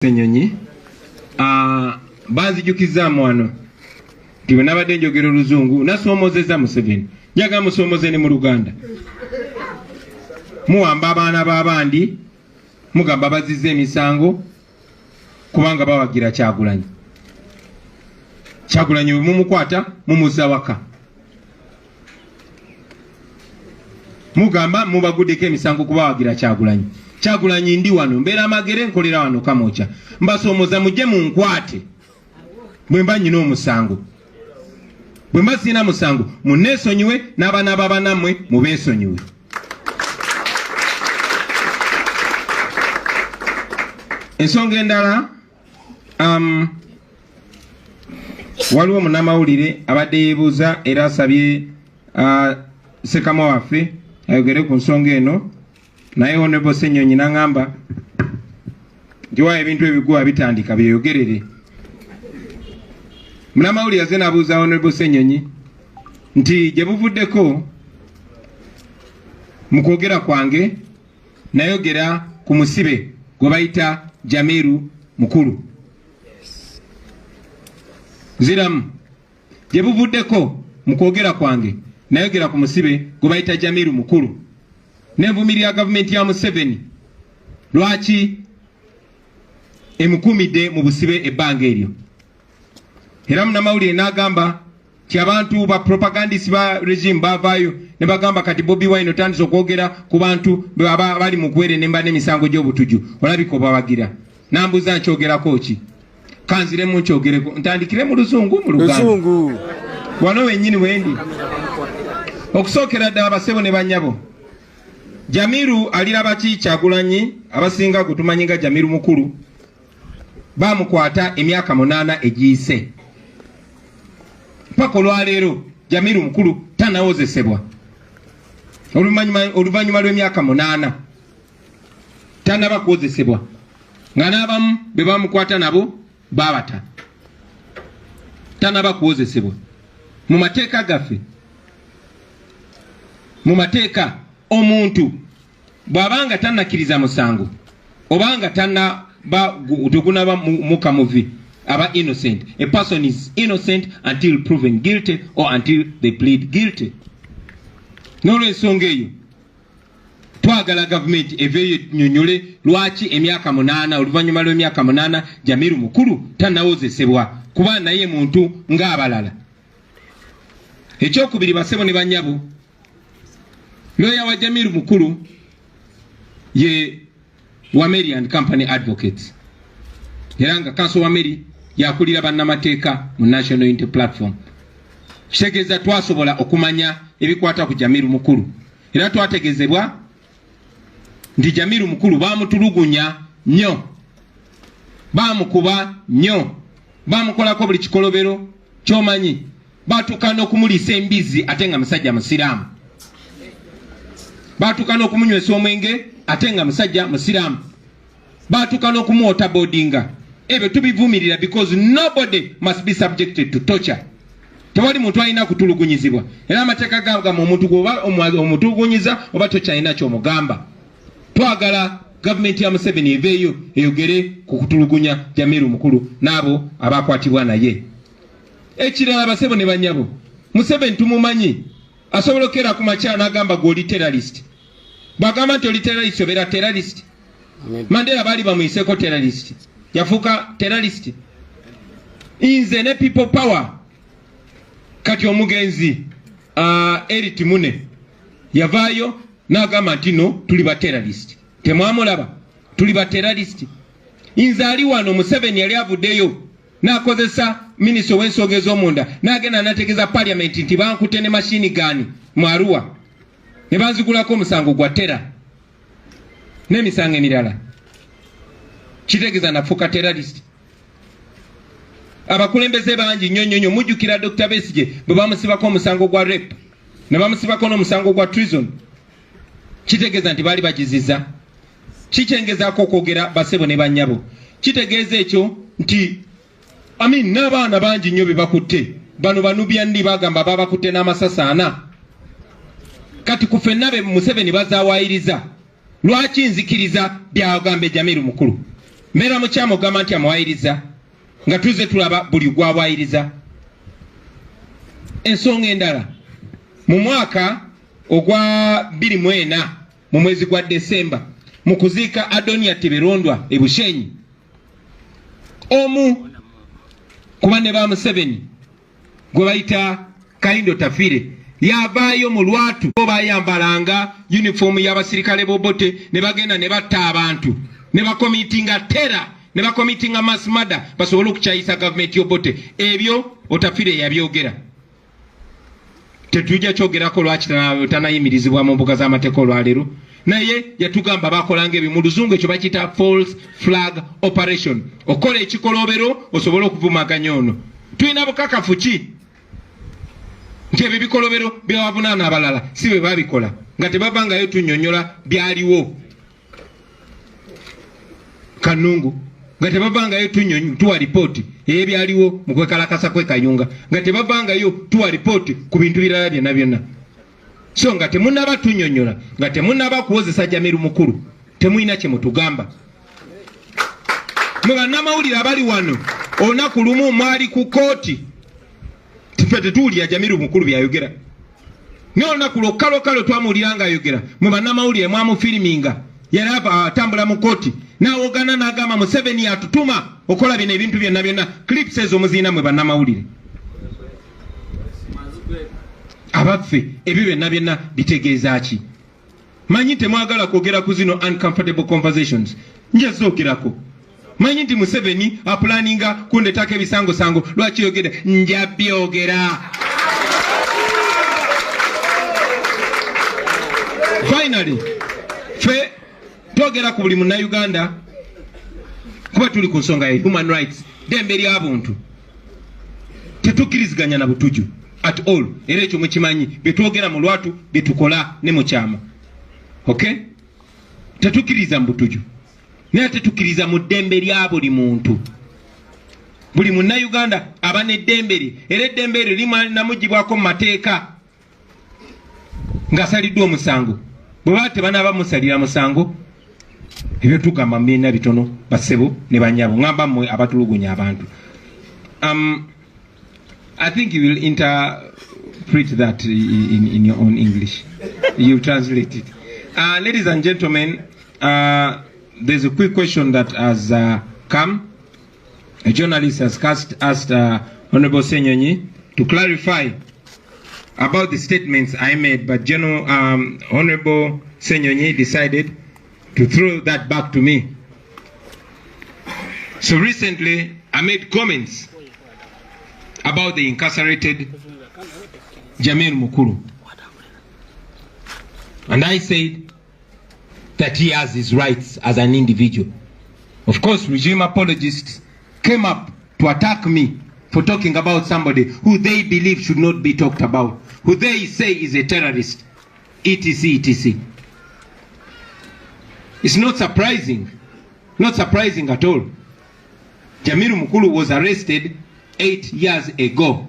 Senyonyi banzijukiza wano tiwe nabadde njogera oluzungu nasoomozeza Museveni njaga musoomozeni mu Luganda muwamba abaana b'abandi mugamba bazizza emisango kubanga bawagira Kyagulanyi bwe mumukwata mumuzza waka mugamba mubaguddeko emisango kubawagira Kyagulanyi ndi wano mbeera amagere nkolera wano Kamoocha mbasoomoza mujje munkwate bwe mba nyina omusango bwe mba sina musango munneesonyiwe n'abaana b'abanammwe mubeesonyiwe. Ensonga endala waliwo munnamawulire abadde yeebuuza era asabye Ssekama waffe ayogere ku nsonga eno naye Honorable Ssenyonyi n'angamba nti wa ebintu ebiguwa bitandika byeyogerere. Munnamawulire yazze n'abuuza Honorable Ssenyonyi nti gye buvuddeko mu kwogera kwange nayogera ku musibe gwe bayita Jamiru Mukulu. Nziramu gye buvuddeko mu kwogera kwange nayogera ku musibe gwe bayita Jamiru Mukulu. Nenvumirira gavumenti ya Museveni lwaki emukumidde mu busibe ebbanga eryo. Era munnamawulire n'agamba ti abantu ba propagandist ba regime bavaayo ne bagamba kati Bobi Wine otandise okwogera ku bantu bali mu kwere nemba n'emisango gy'obutuju olabika obawagira. Nambuza nkyogerako ki kanziremu nkyogereko ntandikire mu Luzungu mu Luganda wano wennyini wendi okusookera ddala basebo ne bannyabo. Jamiru aliraba ki Kyagulanyi abasinga kutumanyi nga Jamiru Mukulu bamukwata emyaka 8 egiyise. Paka olwaleero Jamiru Mukulu tanawozesebwa oluvannyuma lw'emyaka 8 tanaba kuwozesebwa nga n'abamu be bamukwata nabo babata tanaba kuwozesebwa. Mu mateeka gaffe mu mateeka omuntu bw'abanga tannakiriza musango obanga tugunaba mukamuvi aba innocent. A person is innocent until proven guilty or until they plead guilty. N'olw'ensonga eyo twagala gavumenti eveeyo nnyonnyole lwaki emyaka 8 oluvannyuma lw'emyaka 8 Jamiru Mukulu tannawozesebwa kuba naye muntu ng'abalala. Ekyokubiri basebo ne bannyabo lawyer wa Jamiru Mukulu ye Wameri and Company Advocates era nga Council Wameri yakulira bannamateeka mu National Unity Platform. Kitegeeza twasobola okumanya ebikwata ku Jamiru Mukulu era twategezebwa nti Jamiru Mukulu baamutulugunya nnyo baamukuba nnyo baamukolako buli kikolobero ky'omanyi baatukana okumuliisa embizi ate nga musajja musiraamu baatukana okumunywesa omwenge ate nga musajja musiraamu baatukana okumuwota boardinga. Ebyo tubivumirira because nobody must be subjected to torture. Tewali muntu alina kutulugunyizibwa era amateeka gagamba omuntu gwoba omutulugunyiza oba tokyalina kyomugamba. Twagala gavumenti ya Museveni eveeyo eyogere ku kutulugunya Jamiru Mukulu n'abo abakwatibwa naye. Ekirala basebo ne bannyabo Museveni tumumanyi asobola okera ku makya n'agamba gw'oli terrorist. Bw'agamba nti oli terrorist obeera terrorist. Mandela baali bamuyiseko terrorist yafuuka terrorist. Nze ne people power kati omugenzi Erit Mune yavaayo n'agamba nti no tuli ba terrorist. Temwamulaba tuli ba terrorist. Nze ali wano Museveni yali avuddeyo n'akozesa minisita w'ensonga ez'omunda n'agenda n'ategeeza parliament nti bankute ne mashini gani mu Arua ne banzigulako omusango gwa tera n'emisango emirala. Kitegeeza nafuuka terrorist. Abakulembeze bangi nnyo mujjukira Dr. Besigye bwe bamusibako omusango gwa rape ne bamusibako n'omusango gwa treason. Kitegeeza nti baali bagiziza. Kikyengezaako okwogera basebo ne bannyabo. Kitegeeza ekyo nti n'abaana bangi nnyo be bakutte bano Banubyandi bagamba babakutte n'amasasi 4 kati ku ffenna be Museveni bazawaayiriza lwaki nzikiriza byagambe Jamiru Mukulu. Mera mukyama ogamba nti amwayiriza nga tuze tulaba buli gwawayiriza. Ensonga endala, mu mwaka ogwa 2024 mu mwezi gwa Desemba mu kuziika Adonia Teberondwa e Bushenyi, omu kuba ne ba Museveni gwe bayita Kaindo Tafire yavaayo mu lwatu bayambalanga uniform y'abasirikale b'Obote ne bagenda ne batta abantu ne bakomitinga terror ne bakomitinga mass murder basobole okukyayisa government y'Obote. Ebyo Otafire yabyogera. Tetujja kyogerako lwaki tanayimirizibwa mu mbuga z'amateeka olwaleero, naye yatugamba bakolanga ebyo mu luzungu ekyo bakiyita false flag operation. Okola ekikolobero osobole okuvumaganya ono. Tulina bukakafu ki nti ebyo bikolobero byawavunaana abalala si bwe babikola nga tebavangayo tunnyonnyola byaliwo Kanungu, nga tebavangayo tuwa ripooti ebyaliwo mu kwekalakasa kwekayunga, nga tebavangayo tuwa ripooti ku bintu birala byonna byonna. So nga temunaba tunnyonnyola, nga temunaba kuwozesa Jamiru Mukulu, temulina kye mutugamba. Mwe bannamawulire abali wano olunaku lumu mwali ku kooti tufe tetuwulira Jamiru Mukulu byayogera, naye olunaku lwokkalokkalo twamuwulira ng'ayogera. Mwe bannamawulire mwamufiriminga yali atambula mu kooti n'awoogana n'agamba Museveni atutuma okola bino ebintu byonna byonna. Clips ezo muziina mwe bannamawulire abaffe, ebyo byonna byonna bitegeeza ki? Manyi temwagala kwogera ku zino uncomfortable conversations, nje zoogerako. Manyi nti Museveni apulaninga kundetako ebisangosango, lwaki yogera? Nja byogera. Finally, fe twogera ku buli munnayuganda kuba tuli ku nsonga ya human rights, dembe ly'abuntu. Tetukkiriziganya na butuju at all. Era ekyo mukimanyi, byetwogera mu lwatu byetukola ne mu kyama. Okay? Tetukkiriza mu butuju, naye tetukkiriza mu ddembe lya buli muntu. Buli munnayuganda aba n'eddembe lye, era eddembe lye linamugibwako mu mateeka ng'asaliddwa omusango. Bwe baba tebanaaba musalira musango, ebyo tugamba mbiina bitono basebo ne banyabo, ngamba mmwe abatulugunya abantu. I think you will interpret that in your own English. You translate it. Ladies and gentlemen, there's a quick question that has come. A journalist has asked Honorable Senyonyi to clarify about the statements I made, but Honorable Senyonyi decided to throw that back to me. So recently, I made comments about the incarcerated Jamiru Mukulu. And I said that he has his rights as an individual. Of course, regime apologists came up to attack me for talking about somebody who they believe should not be talked about, who they say is a terrorist, etc., etc. It's not surprising at all. Jamiru Mukulu was arrested 8 years ago.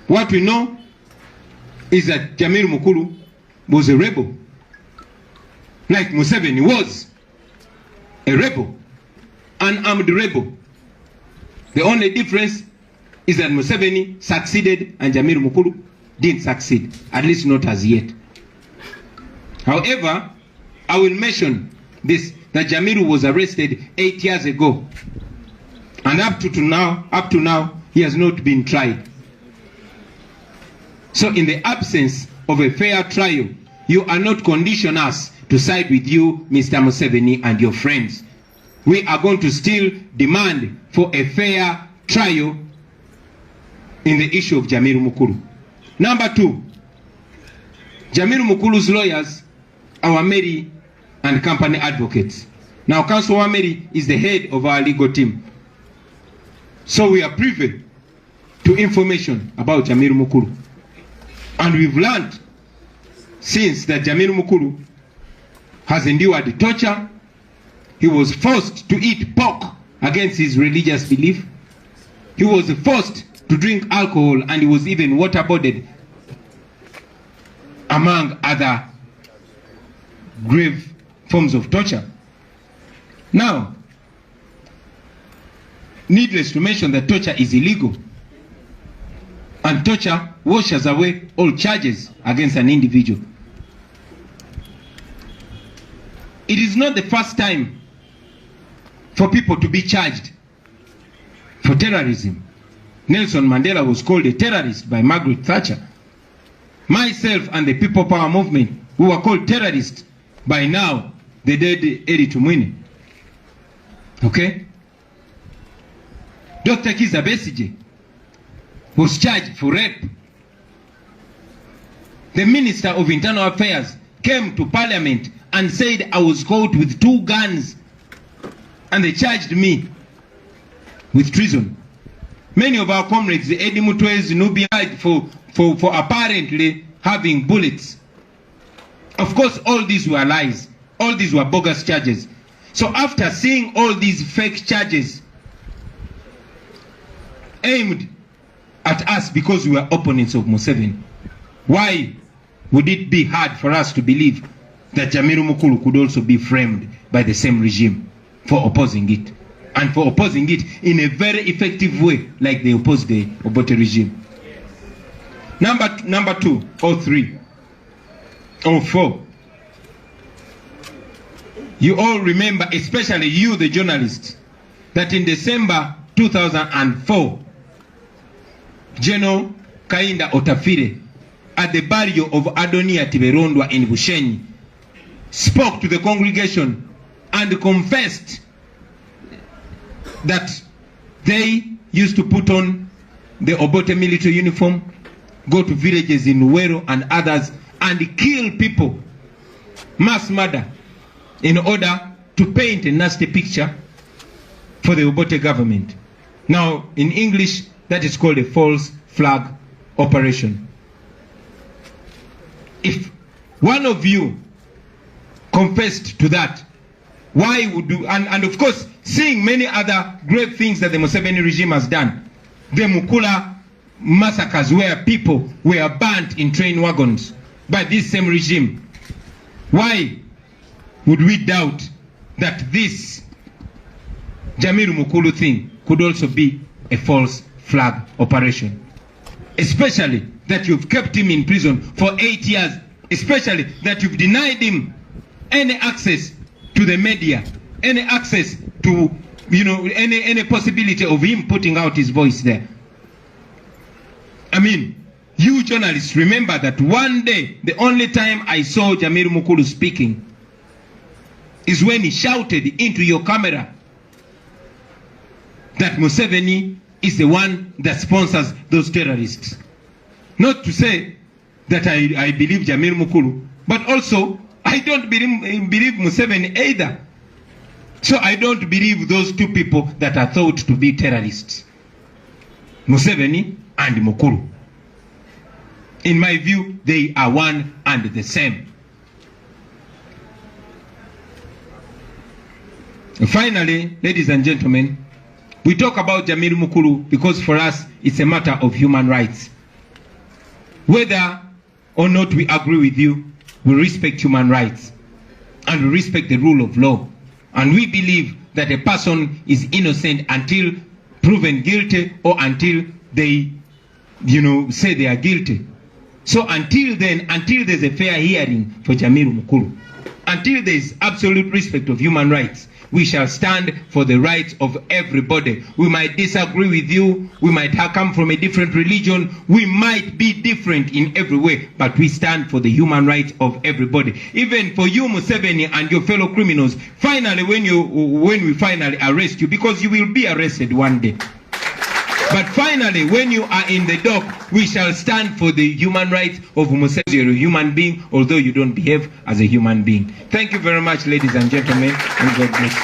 What we know is that Jamiru Mukulu was a rebel, like Museveni was a rebel, an armed rebel. The only difference is that Museveni succeeded and Jamiru Mukulu didn't succeed, at least not as yet. However, I will mention this, that Jamiru was arrested 8 years ago, and up to now, he has not been tried. So in the absence of a fair trial, you are not conditioning us to side with you, Mr. Museveni, and your friends. We are going to still demand for a fair trial in the issue of Jamiru Mukulu. Number 2, Jamiru Mukulu's lawyers are Wameri and company advocates. Now, Counsel Wameri is the head of our legal team. So we are privy to information about Jamiru Mukulu. And we've learned since that Jamiru Mukulu has endured torture. He was forced to eat pork against his religious belief. He was forced to drink alcohol, and he was even waterboarded, among other grave forms of torture. Now, needless to mention that torture is illegal. And torture washes away all charges against an individual. It is not the first time for people to be charged for terrorism. Nelson Mandela was called a terrorist by Margaret Thatcher. Myself and the People Power Movement, we were called terrorists by now the dead Eri Tumwine. Okay? Dr. Kiza Besigye was charged for rape. The Minister of Internal Affairs came to Parliament and said I was caught with 2 guns and they charged me with treason. Many of our comrades, the Eddie Mutwez, Nubiad, for apparently having bullets. Of course, all these were lies. All these were bogus charges. So after seeing all these fake charges aimed at us because we were opponents of Museveni, why would it be hard for us to believe that Jamiru Mukulu could also be framed by the same regime for opposing it? And for opposing it in a very effective way, like they opposed the Obote regime. Number 2 or 3 or 4. You all remember, especially you, the journalists, that in December 2004, General Kainda Otafire, at the burial of Adonia Tiberondwa in Bushenyi, spoke to the congregation and confessed that they used to put on the Obote military uniform, go to villages in Nuero and others, and kill people, mass murder, in order to paint a nasty picture for the Obote government. Now, in English, that is called a false flag operation. If one of you confessed to that, why would you, and of course, seeing many other great things that the Museveni regime has done, the Mukula massacres where people were burnt in train wagons by this same regime, why would we doubt that this Jamiru Mukulu thing could also be a false flag operation? Especially that you've kept him in prison for 8 years, especially that you've denied him any access to the media, any access to, any possibility of him putting out his voice there. I mean, you journalists remember that one day, the only time I saw Jamiru Mukulu speaking is when he shouted into your camera that Museveni is the one that sponsors those terrorists. Not to say that I believe Jamiru Mukulu, but also I don't believe Museveni either. So I don't believe those 2 people that are thought to be terrorists, Museveni and Mukulu. In my view, they are one and the same. And finally, ladies and gentlemen, we talk about Jamiru Mukulu because for us it's a matter of human rights. Whether or not we agree with you, we respect human rights and we respect the rule of law. And we believe that a person is innocent until proven guilty or until they, say they are guilty. So until then, until there's a fair hearing for Jamiru Mukulu, until there is absolute respect of human rights, we shall stand for the rights of everybody. We might disagree with you, we might have come from a different religion, we might be different in every way, but we stand for the human rights of everybody. Even for you, Museveni, and your fellow criminals, finally, when we finally arrest you, because you will be arrested one day. But finally, when you are in the dock, we shall stand for the human rights of Museveni. You're a human being, although you don't behave as a human being. Thank you very much, ladies and gentlemen, and God bless.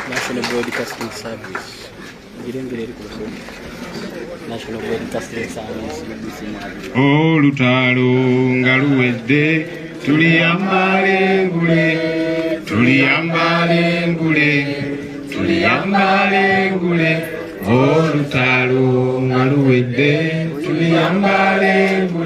National Broadcasting Service. National Broadcasting Service. Oh, Lutalo, Ngaluwede, Tuliyambale Ngule, Tuliyambale Ngule, Tuliyambale Ngule. Oh, Lutalo, Ngaluwede, Tuliyambale Ngule.